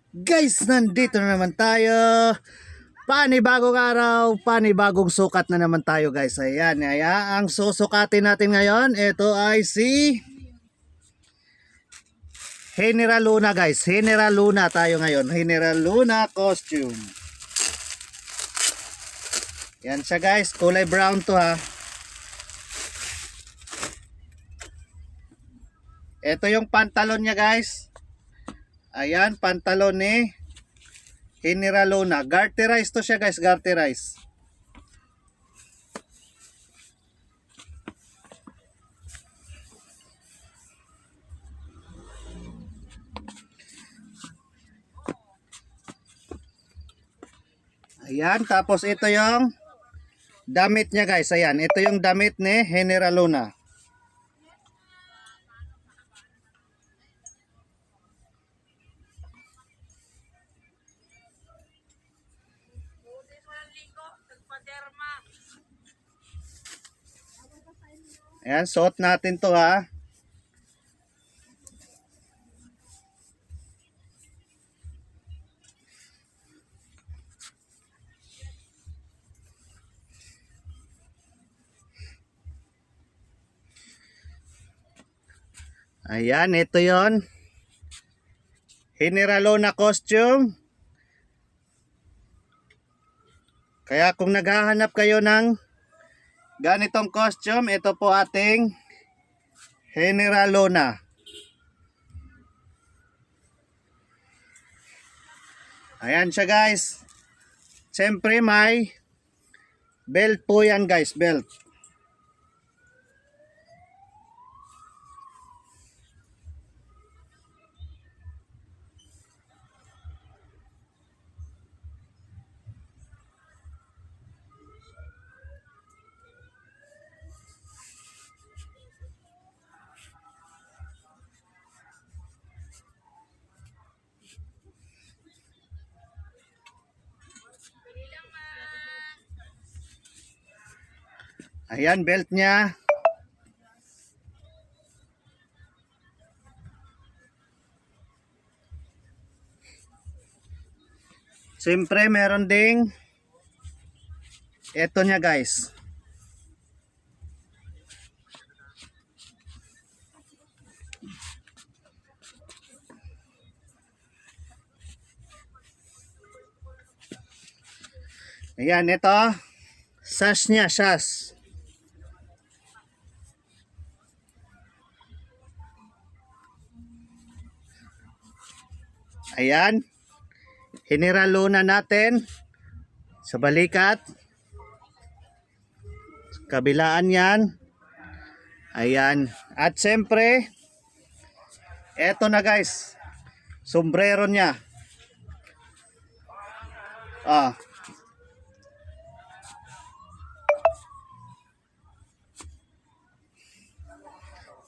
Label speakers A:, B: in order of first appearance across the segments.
A: Guys, nandito na naman tayo. Panibagong araw, panibagong sukat na naman tayo guys. Ayan, ang susukatin natin ngayon, ito ay si General Luna guys. General Luna tayo ngayon. General Luna costume. Yan siya guys, kulay brown to ha. Ito yung pantalon niya guys. Ayan, pantalon ni General Luna. Garterized to siya guys, garterized. Ayan, tapos ito yung damit niya guys. Ayan, ito yung damit ni General Luna. Ayan, suot natin to ha. Ayan, ito yon General Luna costume. Kaya kung naghahanap kayo ng ganitong costume, ito po ating General Luna. Ayan siya guys. Siyempre may belt po yan guys, belt. Ayan, belt niya. Siyempre, meron ding ito niya guys. Ayan, ito. Sash niya, sash. Ayan. General Luna natin. Sa balikat. Kabilaan yan. Ayan. At siyempre, eto na guys. Sombrero niya. Ah.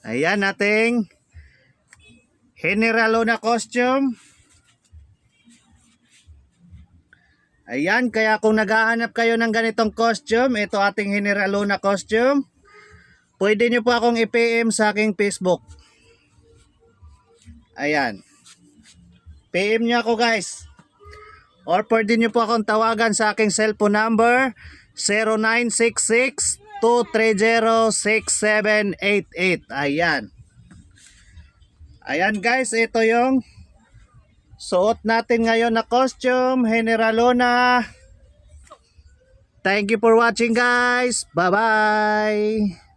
A: Ayan nating General Luna costume. Ayan, kaya kung naghahanap kayo ng ganitong costume, ito ating General Luna costume. Pwede nyo po akong i-PM sa aking Facebook. Ayan. PM nyo ako guys. Or pwede nyo po akong tawagan sa aking cellphone number 0966-230-6788. Ayan. Ayan guys, ito yung suot natin ngayon na costume, General Luna. Thank you for watching guys. Bye-bye.